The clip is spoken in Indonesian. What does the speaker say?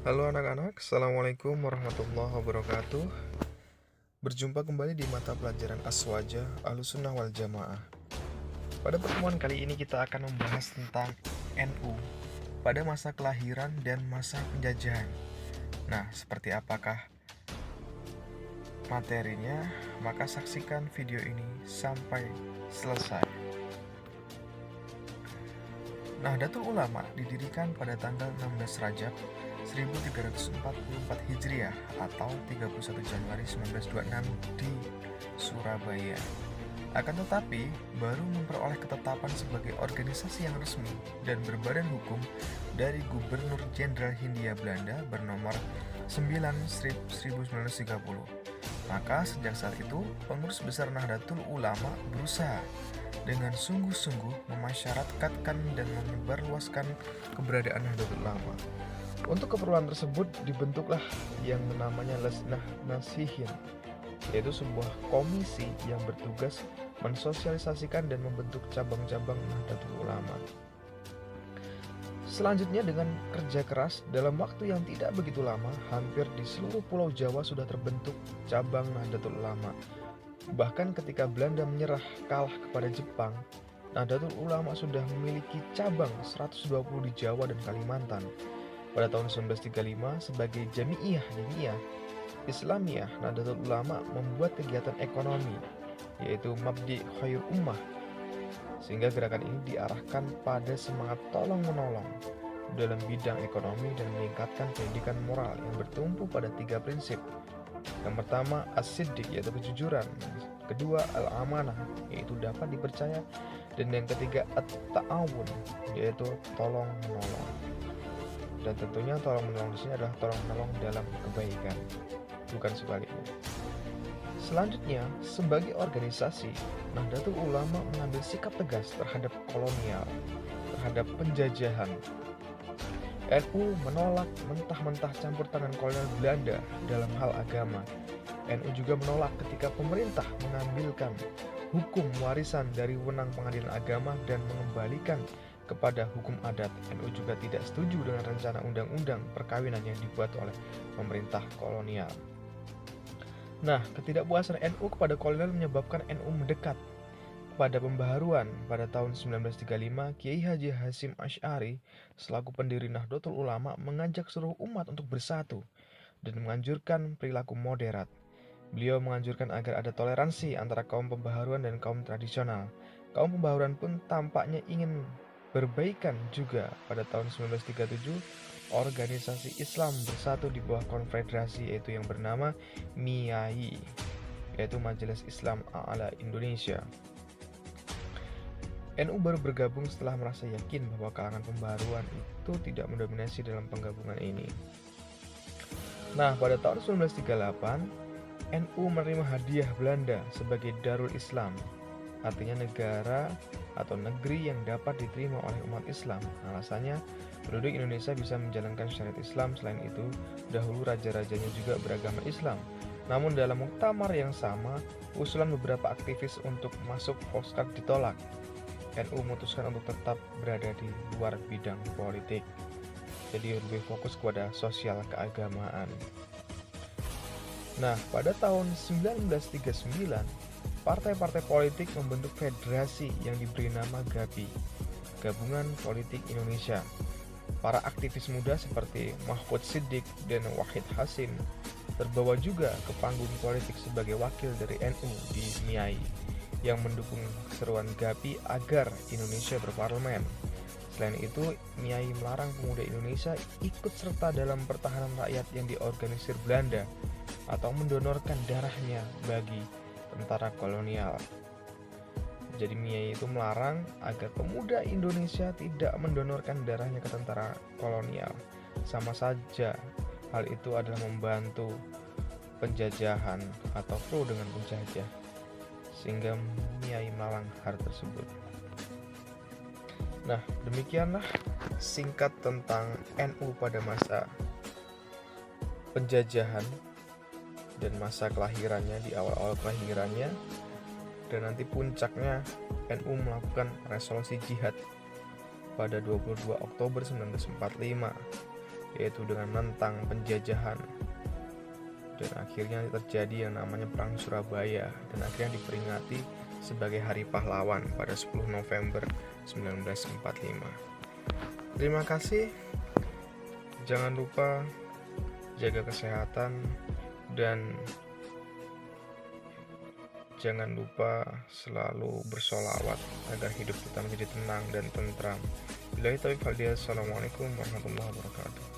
Halo anak-anak, Assalamualaikum warahmatullahi wabarakatuh. Berjumpa kembali di mata pelajaran Aswaja Ahlussunnah wal Jamaah. Pada pertemuan kali ini kita akan membahas tentang NU pada masa kelahiran dan masa penjajahan. Nah, seperti apakah materinya? Maka saksikan video ini sampai selesai. Nahdlatul Ulama didirikan pada tanggal 16 Rajab 1344 Hijriah atau 31 Januari 1926 di Surabaya. Akan tetapi, baru memperoleh ketetapan sebagai organisasi yang resmi dan berbadan hukum dari Gubernur Jenderal Hindia Belanda bernomor 9 Strip 1930. Maka sejak saat itu, pengurus besar Nahdlatul Ulama berusaha dengan sungguh-sungguh memasyarakatkan dan menyebarluaskan keberadaan Nahdlatul Ulama. Untuk keperluan tersebut dibentuklah yang namanya Lajnah Nasihin, yaitu sebuah komisi yang bertugas mensosialisasikan dan membentuk cabang-cabang Nahdlatul Ulama. Selanjutnya dengan kerja keras, dalam waktu yang tidak begitu lama, hampir di seluruh pulau Jawa sudah terbentuk cabang Nahdlatul Ulama. Bahkan ketika Belanda menyerah kalah kepada Jepang, Nahdlatul Ulama sudah memiliki cabang 120 di Jawa dan Kalimantan. Pada tahun 1935, sebagai Jami'iyah Diniyah Islamiyah, Nahdlatul Ulama membuat kegiatan ekonomi, yaitu Mabdi Khair Ummah, sehingga gerakan ini diarahkan pada semangat tolong-menolong dalam bidang ekonomi dan meningkatkan pendidikan moral yang bertumpu pada 3 prinsip. Yang pertama, as-siddiq, yaitu kejujuran. Kedua, al-amanah, yaitu dapat dipercaya. Dan yang ketiga, at-ta'awun, yaitu tolong-menolong. Dan tentunya tolong-menolong di sini adalah tolong-menolong dalam kebaikan, bukan sebaliknya. Selanjutnya, sebagai organisasi, Nahdlatul Ulama mengambil sikap tegas terhadap kolonial, terhadap penjajahan. NU menolak mentah-mentah campur tangan kolonial Belanda dalam hal agama. NU juga menolak ketika pemerintah mengambilkan hukum warisan dari wewenang pengadilan agama dan mengembalikan kepada hukum adat. NU juga tidak setuju dengan rencana undang-undang perkawinan yang dibuat oleh pemerintah kolonial. Nah, ketidakpuasan NU kepada kolonial menyebabkan NU mendekat pada pembaharuan. Pada tahun 1935, Kiai Haji Hasyim Asy'ari selaku pendiri Nahdlatul Ulama mengajak seluruh umat untuk bersatu dan menganjurkan perilaku moderat. Beliau menganjurkan agar ada toleransi antara kaum pembaharuan dan kaum tradisional. Kaum pembaharuan pun tampaknya ingin berbaikan juga. Pada tahun 1937, organisasi Islam bersatu di bawah konfederasi yaitu yang bernama MIAI, yaitu Majelis Islam A'la Indonesia. NU baru bergabung setelah merasa yakin bahwa kalangan pembaharuan itu tidak mendominasi dalam penggabungan ini. Nah, pada tahun 1938, NU menerima hadiah Belanda sebagai Darul Islam, artinya negara atau negeri yang dapat diterima oleh umat Islam. Alasannya, penduduk Indonesia bisa menjalankan syariat Islam. Selain itu, dahulu raja-rajanya juga beragama Islam. Namun dalam muktamar yang sama, usulan beberapa aktivis untuk masuk Volkskamp ditolak. NU memutuskan untuk tetap berada di luar bidang politik, jadi lebih fokus kepada sosial keagamaan. Nah, pada tahun 1939, partai-partai politik membentuk federasi yang diberi nama GAPI, Gabungan Politik Indonesia. Para aktivis muda seperti Mahfud Siddiq dan Wahid Hasim terbawa juga ke panggung politik sebagai wakil dari NU di MIAI yang mendukung seruan GAPI agar Indonesia berparlemen. Selain itu, MIAI melarang pemuda Indonesia ikut serta dalam pertahanan rakyat yang diorganisir Belanda atau mendonorkan darahnya bagi tentara kolonial. Jadi MIAI itu melarang agar pemuda Indonesia tidak mendonorkan darahnya ke tentara kolonial. Sama saja hal itu adalah membantu penjajahan atau pro dengan penjajah, sehingga MIAI melarang hal tersebut. Nah, demikianlah singkat tentang NU pada masa penjajahan dan masa kelahirannya, di awal-awal kelahirannya, dan nanti puncaknya NU melakukan resolusi jihad pada 22 Oktober 1945. yaitu dengan menentang penjajahan. Dan akhirnya terjadi yang namanya Perang Surabaya, dan akhirnya diperingati sebagai Hari Pahlawan pada 10 November 1945. Terima kasih. Jangan lupa jaga kesehatan dan jangan lupa selalu bersolawat agar hidup kita menjadi tenang dan tentram. Billahi taufiq wal hidayah. Assalamualaikum warahmatullahi wabarakatuh.